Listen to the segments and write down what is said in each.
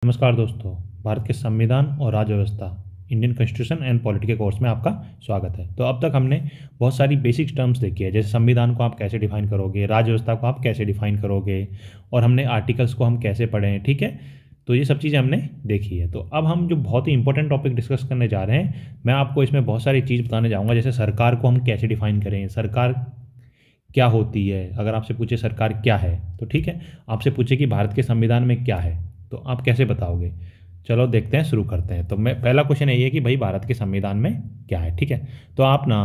नमस्कार दोस्तों। भारत के संविधान और राज्य व्यवस्था इंडियन कॉन्स्टिट्यूशन एंड पॉलिटी के कोर्स में आपका स्वागत है। तो अब तक हमने बहुत सारी बेसिक टर्म्स देखी है, जैसे संविधान को आप कैसे डिफाइन करोगे, राज्य व्यवस्था को आप कैसे डिफाइन करोगे, और हमने आर्टिकल्स को हम कैसे पढ़े हैं। ठीक है, तो ये सब चीज़ें हमने देखी है। तो अब हम जो बहुत ही इंपॉर्टेंट टॉपिक डिस्कस करने जा रहे हैं, मैं आपको इसमें बहुत सारी चीज़ बताने जाऊँगा। जैसे सरकार को हम कैसे डिफाइन करें, सरकार क्या होती है। अगर आपसे पूछे सरकार क्या है, तो ठीक है, आपसे पूछे कि भारत के संविधान में क्या है, तो आप कैसे बताओगे। चलो देखते हैं, शुरू करते हैं। तो मैं पहला क्वेश्चन यही है कि भाई भारत के संविधान में क्या है। ठीक है, तो आप ना,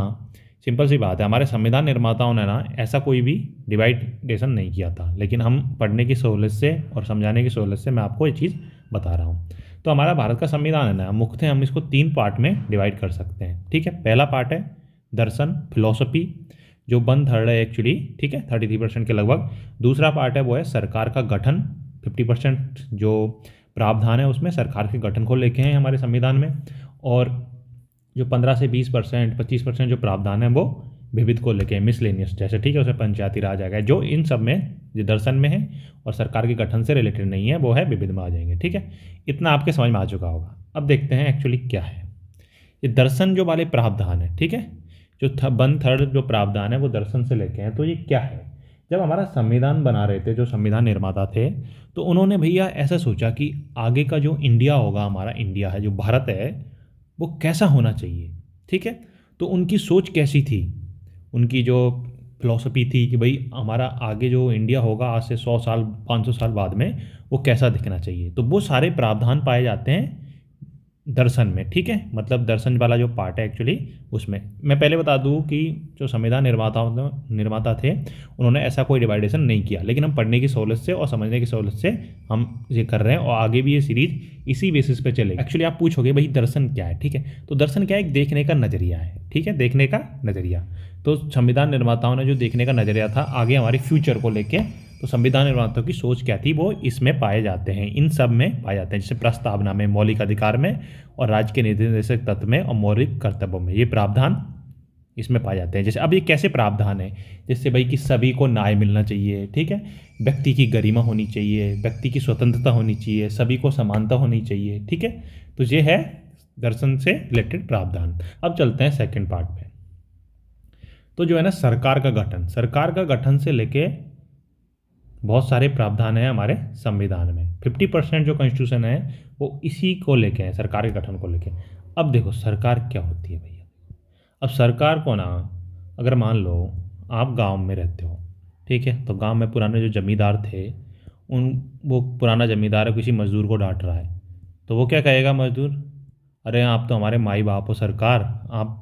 सिंपल सी बात है, हमारे संविधान निर्माताओं ने ना ऐसा कोई भी डिवाइडेशन नहीं किया था, लेकिन हम पढ़ने की सहूलियत से और समझाने की सहूलियत से मैं आपको ये चीज़ बता रहा हूँ। तो हमारा भारत का संविधान है ना, मुख्यतः हम इसको 3 पार्ट में डिवाइड कर सकते हैं। ठीक है, पहला पार्ट है दर्शन, फिलॉसफी, जो 1/3 है एक्चुअली। ठीक है, 33% के लगभग। दूसरा पार्ट है वो है सरकार का गठन, 50% जो प्रावधान है उसमें सरकार के गठन को लेके हैं हमारे संविधान में। और जो 15 से 20%, 25% जो प्रावधान है वो विविध को लेके, मिसलेनियस जैसे, ठीक है, उसमें पंचायती राज आ गया। जो इन सब में जो दर्शन में है और सरकार के गठन से रिलेटेड नहीं है, वो है विविध में आ जाएंगे। ठीक है, इतना आपके समझ में आ चुका होगा। अब देखते हैं एक्चुअली क्या है ये दर्शन जो वाले प्रावधान है। ठीक है, जो 1/3 जो प्रावधान है वो दर्शन से लेके हैं। तो ये क्या है, जब हमारा संविधान बना रहे थे जो संविधान निर्माता थे, तो उन्होंने भैया ऐसा सोचा कि आगे का जो इंडिया होगा, हमारा इंडिया है, जो भारत है, वो कैसा होना चाहिए। ठीक है, तो उनकी सोच कैसी थी, उनकी जो फिलॉसफी थी कि भाई हमारा आगे जो इंडिया होगा आज से 100 साल 500 साल बाद में, वो कैसा दिखना चाहिए। तो वो सारे प्रावधान पाए जाते हैं दर्शन में। ठीक है, मतलब दर्शन वाला जो पार्ट है एक्चुअली उसमें। मैं पहले बता दूं कि जो संविधान निर्माता थे, उन्होंने ऐसा कोई डिवाइडेशन नहीं किया, लेकिन हम पढ़ने की सहूलत से और समझने की सहूलत से हम ये कर रहे हैं, और आगे भी ये सीरीज इसी बेसिस पे चलेगी। एक्चुअली आप पूछोगे भाई दर्शन क्या है। ठीक है, तो दर्शन क्या है, एक देखने का नज़रिया है। ठीक है, देखने का नज़रिया। तो संविधान निर्माताओं ने जो देखने का नज़रिया था आगे हमारे फ्यूचर को लेके, तो संविधान निर्माताओं की सोच क्या थी वो इसमें पाए जाते हैं, इन सब में पाए जाते हैं। जैसे प्रस्तावना में, मौलिक अधिकार में, और राज्य के निर्देशक तत्व में, और मौलिक कर्तव्यों में, ये प्रावधान इसमें पाए जाते हैं। जैसे अब ये कैसे प्रावधान है, जैसे भाई कि सभी को न्याय मिलना चाहिए। ठीक है, व्यक्ति की गरिमा होनी चाहिए, व्यक्ति की स्वतंत्रता होनी चाहिए, सभी को समानता होनी चाहिए। ठीक है, तो ये है दर्शन से रिलेटेड प्रावधान। अब चलते हैं सेकेंड पार्ट में। तो जो है ना, सरकार का गठन, सरकार का गठन से लेके बहुत सारे प्रावधान हैं हमारे संविधान में। 50% जो कॉन्स्टिट्यूशन है वो इसी को लेके है, सरकार के गठन को लेके। अब देखो सरकार क्या होती है भैया। अब सरकार को ना, अगर मान लो आप गांव में रहते हो, ठीक है, तो गांव में पुराने जो जमींदार थे, उन वो पुराना जमींदार है किसी मजदूर को डांट रहा है, तो वो क्या कहेगा मजदूर, अरे आप तो हमारे माई बाप हो सरकार, आप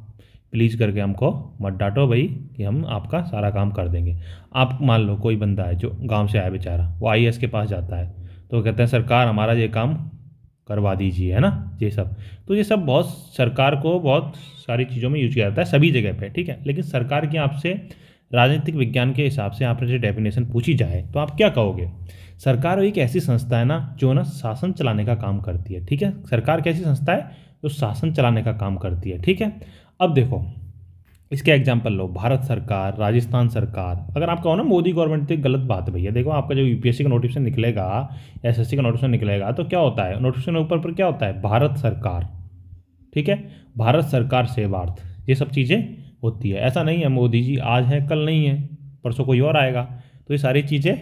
प्लीज़ करके हमको मत डांटो भाई, कि हम आपका सारा काम कर देंगे। आप मान लो कोई बंदा है जो गांव से आया बेचारा, वो आईएएस के पास जाता है, तो वो कहते हैं सरकार हमारा ये काम करवा दीजिए, है ना, ये सब। तो ये सब बहुत सरकार को बहुत सारी चीज़ों में यूज किया जाता है, सभी जगह पे। ठीक है, लेकिन सरकार की आपसे राजनीतिक विज्ञान के हिसाब से आपने जो डेफिनेशन पूछी जाए, तो आप क्या कहोगे। सरकार एक ऐसी संस्था है ना, जो ना शासन चलाने का काम करती है। ठीक है, सरकार कैसी संस्था है, जो शासन चलाने का काम करती है। ठीक है, अब देखो इसके एग्जाम्पल लो, भारत सरकार, राजस्थान सरकार। अगर आप कहो ना मोदी गवर्नमेंट, तो गलत बात है भैया। देखो आपका जो यूपीएससी का नोटिफिकेशन निकलेगा, एसएससी का नोटिफिकेशन निकलेगा, तो क्या होता है नोटिफिकेशन ऊपर पर क्या होता है, भारत सरकार। ठीक है, भारत सरकार सेवार्थ, ये सब चीज़ें होती है। ऐसा नहीं है मोदी जी आज है कल नहीं है, परसों कोई और आएगा। तो ये सारी चीज़ें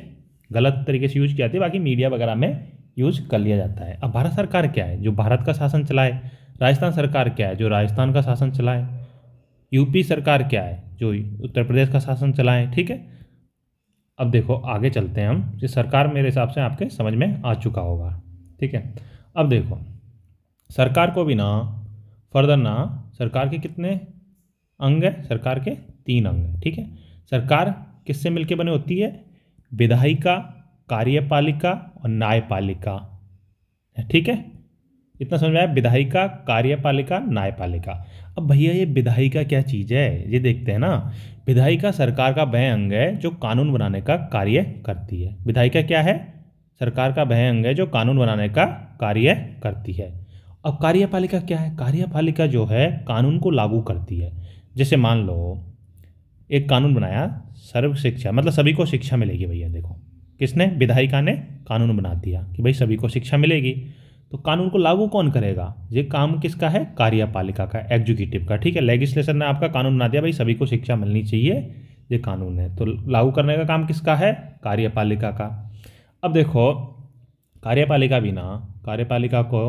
गलत तरीके से यूज की जाती है, बाकी मीडिया वगैरह में यूज कर लिया जाता है। अब भारत सरकार क्या है, जो भारत का शासन चलाए। राजस्थान सरकार क्या है, जो राजस्थान का शासन चलाए। यूपी सरकार क्या है, जो उत्तर प्रदेश का शासन चलाए। ठीक है, अब देखो आगे चलते हैं हम। ये सरकार मेरे हिसाब से आपके समझ में आ चुका होगा। ठीक है, अब देखो सरकार को भी ना, फर्दर ना, सरकार के कितने अंग है, सरकार के 3 अंग हैं। ठीक है, सरकार किससे मिलके बनी होती है, विधायिका, कार्यपालिका और न्यायपालिका। ठीक है, इतना समझ में आया, विधायिका, कार्यपालिका, न्यायपालिका। अब भैया ये विधायिका क्या चीज़ है, ये देखते हैं ना। विधायिका सरकार का वह अंग है जो कानून बनाने का कार्य करती है। विधायिका क्या है, सरकार का वह अंग है जो कानून बनाने का कार्य करती है। अब कार्यपालिका क्या है, कार्यपालिका जो है कानून को लागू करती है। जैसे मान लो एक कानून बनाया, सर्व शिक्षा, मतलब सभी को शिक्षा मिलेगी। भैया देखो, किसने, विधायिका ने कानून बना दिया कि भाई सभी को शिक्षा मिलेगी। तो कानून को लागू कौन करेगा? ये काम किसका है? कार्यपालिका का, एग्जीक्यूटिव का, ठीक है। लेजिस्लेशन ने आपका कानून बना दिया, भाई सभी को शिक्षा मिलनी चाहिए, ये कानून है, तो लागू करने का काम किसका है? कार्यपालिका का। अब देखो, कार्यपालिका भी ना, कार्यपालिका को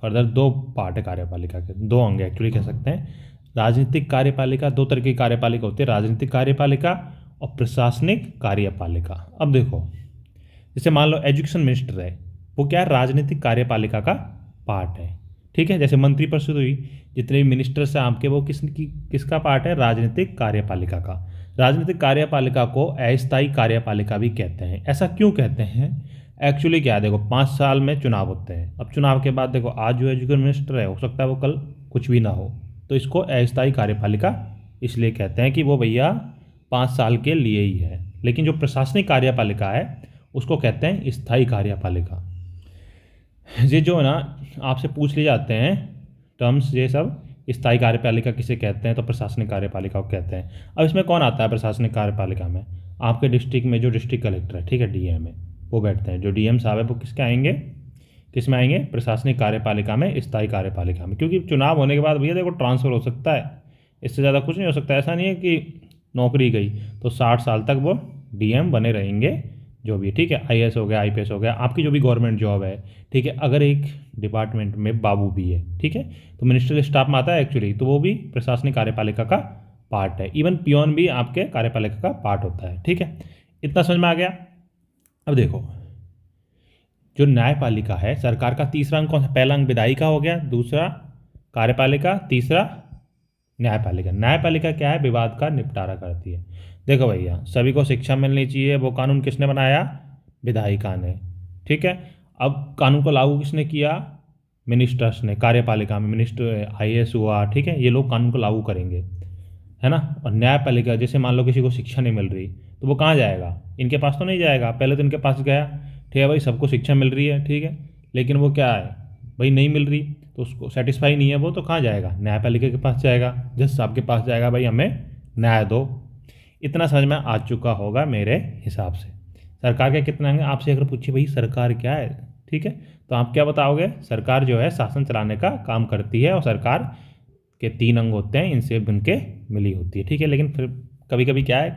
फर्दर दो पार्ट है कार्यपालिका के, दो अंग एक्चुअली कह सकते हैं। राजनीतिक कार्यपालिका, दो तरह की कार्यपालिका होती है, राजनीतिक कार्यपालिका और प्रशासनिक कार्यपालिका। अब देखो, जैसे मान लो एजुकेशन मिनिस्टर है, वो क्या है? राजनीतिक कार्यपालिका का पार्ट है, ठीक है। जैसे मंत्री परिषद हुई, जितने भी मिनिस्टर्स हैं आपके, वो किसका पार्ट है? राजनीतिक कार्यपालिका का। राजनीतिक कार्यपालिका को अस्थायी कार्यपालिका भी कहते हैं। ऐसा क्यों कहते हैं? एक्चुअली क्या है, देखो 5 साल में चुनाव होते हैं। अब चुनाव के बाद देखो, आज जो एजुकेशन मिनिस्टर है, हो सकता है वो कल कुछ भी ना हो, तो इसको अस्थायी कार्यपालिका इसलिए कहते हैं कि वो भैया 5 साल के लिए ही है। लेकिन जो प्रशासनिक कार्यपालिका है, उसको कहते हैं स्थायी कार्यपालिका। ये जो है ना, आपसे पूछ लिए जाते हैं टर्म्स, ये सब स्थायी कार्यपालिका किसे कहते हैं, तो प्रशासनिक कार्यपालिका को कहते हैं। अब इसमें कौन आता है प्रशासनिक कार्यपालिका में? आपके डिस्ट्रिक्ट में जो डिस्ट्रिक्ट कलेक्टर है, ठीक है, डीएम है, वो बैठते हैं। जो डीएम साहब है वो किसके आएंगे? किस में आएंगे? प्रशासनिक कार्यपालिका में, स्थायी कार्यपालिका में। क्योंकि चुनाव होने के बाद भैया देखो ट्रांसफर हो सकता है, इससे ज़्यादा कुछ नहीं हो सकता। ऐसा नहीं है कि नौकरी गई तो 60 साल तक वो डीएम बने रहेंगे, जो भी, ठीक है। आईएएस हो गया, आईपीएस हो गया, आपकी जो भी गवर्नमेंट जॉब है, ठीक है। अगर एक डिपार्टमेंट में बाबू भी है, ठीक है, तो मिनिस्ट्रियल स्टाफ में आता है एक्चुअली, तो वो भी प्रशासनिक कार्यपालिका का पार्ट है। इवन पियोन भी आपके कार्यपालिका का पार्ट होता है, ठीक है। इतना समझ में आ गया? अब देखो, जो न्यायपालिका है, सरकार का तीसरा अंग कौन सा? पहला अंग विधायिका हो गया, दूसरा कार्यपालिका, तीसरा न्यायपालिका। न्यायपालिका क्या है? विवाद का निपटारा करती है। देखो भैया, सभी को शिक्षा मिलनी चाहिए, वो कानून किसने बनाया? विधायिका ने, ठीक है। अब कानून को लागू किसने किया? मिनिस्टर्स ने, कार्यपालिका में मिनिस्टर, आईएएस हुआ, ठीक है, ये लोग कानून को लागू करेंगे, है ना। और न्यायपालिका, जैसे मान लो किसी को शिक्षा नहीं मिल रही, तो वो कहाँ जाएगा? इनके पास तो नहीं जाएगा, पहले तो इनके पास गया, ठीक है भाई, सबको शिक्षा मिल रही है, ठीक है, लेकिन वो क्या है भाई, नहीं मिल रही, तो उसको सेटिस्फाई नहीं है वो, तो कहाँ जाएगा? न्यायपालिका के पास जाएगा, जज साहब के पास जाएगा, भाई हमें न्याय दो। इतना समझ में आ चुका होगा मेरे हिसाब से। सरकार के कितने अंग? आपसे अगर पूछिए भाई सरकार क्या है, ठीक है, तो आप क्या बताओगे? सरकार जो है शासन चलाने का काम करती है, और सरकार के 3 अंग होते हैं, इनसे बनके मिली होती है, ठीक है। लेकिन फिर कभी कभी क्या है,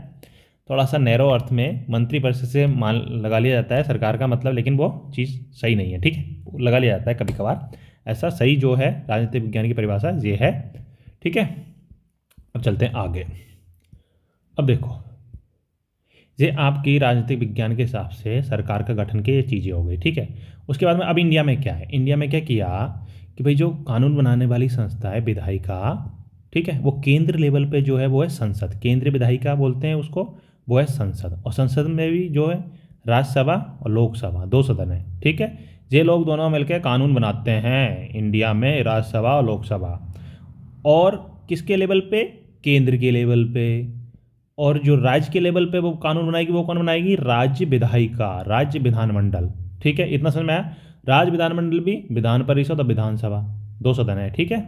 थोड़ा सा नैरो अर्थ में मंत्री परिषद से मान लगा लिया जाता है सरकार का मतलब, लेकिन वो चीज़ सही नहीं है, ठीक है, लगा लिया जाता है कभी कभार। ऐसा सही जो है राजनीतिक विज्ञान की परिभाषा ये है, ठीक है। अब चलते हैं आगे। अब देखो, ये आपकी राजनीतिक विज्ञान के हिसाब से सरकार का गठन की ये चीज़ें हो गई, ठीक है। उसके बाद में अब इंडिया में क्या है? इंडिया में क्या किया कि भाई जो कानून बनाने वाली संस्था है विधायिका, ठीक है, वो केंद्र लेवल पे जो है वो है संसद, केंद्रीय विधायिका बोलते हैं उसको, वो है संसद। और संसद में भी जो है राज्यसभा और लोकसभा, 2 सदन है, ठीक है। ये लोग दोनों मिलकर कानून बनाते हैं इंडिया में, राज्यसभा और लोकसभा। और किसके लेवल पे? केंद्र के लेवल पे। और जो राज्य के लेवल पे वो कानून बनाएगी, वो कौन बनाएगी? राज्य विधायिका, राज्य विधानमंडल, ठीक है। इतना समझ में आया? राज्य विधानमंडल भी, विधान परिषद और विधानसभा, 2 सदन है, ठीक है।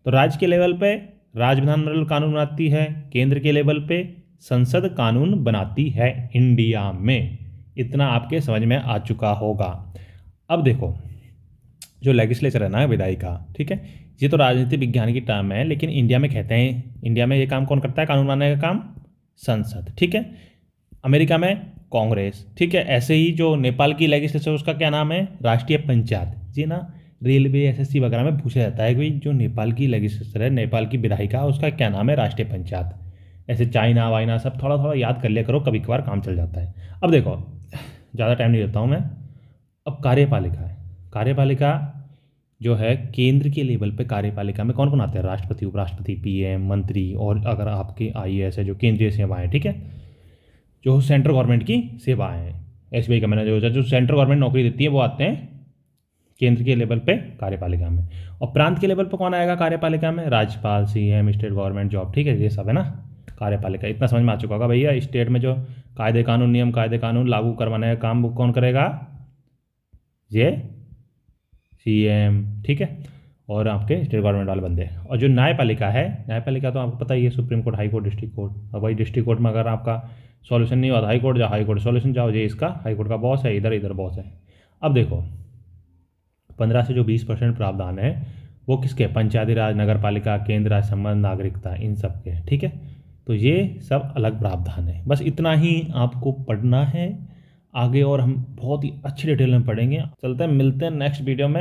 तो राज्य के लेवल पे राज्य विधानमंडल कानून बनाती है, केंद्र के लेवल पे संसद कानून बनाती है इंडिया में। इतना आपके समझ में आ चुका होगा। अब देखो, जो लेजिस्लेचर है ना विधायिका, ठीक है, ये तो राजनीतिक विज्ञान की टर्म है, लेकिन इंडिया में कहते हैं, इंडिया में ये काम कौन करता है? कानून बनाने का काम संसद, ठीक है। अमेरिका में कांग्रेस, ठीक है। ऐसे ही जो नेपाल की लेजिस्लेचर, उसका क्या नाम है? राष्ट्रीय पंचायत। जी ना, रेलवे, एसएससी वगैरह में पूछा जाता है कि जो नेपाल की लेजिस्लेचर है, नेपाल की विधायिका, उसका क्या नाम है? राष्ट्रीय पंचायत। ऐसे चाइना वाइना सब थोड़ा थोड़ा याद कर लिया करो, कभी कभार काम चल जाता है। अब देखो, ज़्यादा टाइम नहीं देता हूँ मैं। अब कार्यपालिका है, कार्यपालिका जो है केंद्र के लेवल पे, कार्यपालिका में कौन कौन आते हैं? राष्ट्रपति, उपराष्ट्रपति, पीएम, मंत्री, और अगर आपके आईएएस है जो केंद्रीय सेवाएं, ठीक है, जो सेंट्रल गवर्नमेंट की सेवाएं हैं, एसबीआई का मैनेजर, जो सेंट्रल गवर्नमेंट नौकरी देती है, वो आते हैं केंद्र के लेवल पे कार्यपालिका में। और प्रांत के लेवल पे कौन आएगा कार्यपालिका में? राज्यपाल, सीएम, स्टेट गवर्नमेंट जॉब, ठीक है, ये सब है ना कार्यपालिका। इतना समझ में आ चुका होगा भैया। स्टेट में जो कायदे कानून, नियम कायदे कानून लागू करवाने का काम वो कौन करेगा? ये सीएम, ठीक है, और आपके स्टेट गवर्नमेंट वाले बंदे। और जो न्यायपालिका है, न्यायपालिका तो आपको पता ही है, supreme court, high court, district court. अब भाई डिस्ट्रिक्ट कोर्ट में अगर आपका सॉल्यूशन नहीं हुआ तो हाई कोर्ट जाओ, हाई कोर्ट सॉल्यूशन जाओ, ये इसका हाई कोर्ट का बॉस है, इधर इधर बॉस है। अब देखो, 15 से जो 20% प्रावधान है वो किसके, पंचायती राज, नगर पालिका, केंद्र राज्य संबंध, नागरिकता, इन सब के। ठीक है, तो ये सब अलग प्रावधान है। बस इतना ही आपको पढ़ना है आगे, और हम बहुत ही अच्छी डिटेल में पढ़ेंगे। चलते हैं, मिलते हैं नेक्स्ट वीडियो में।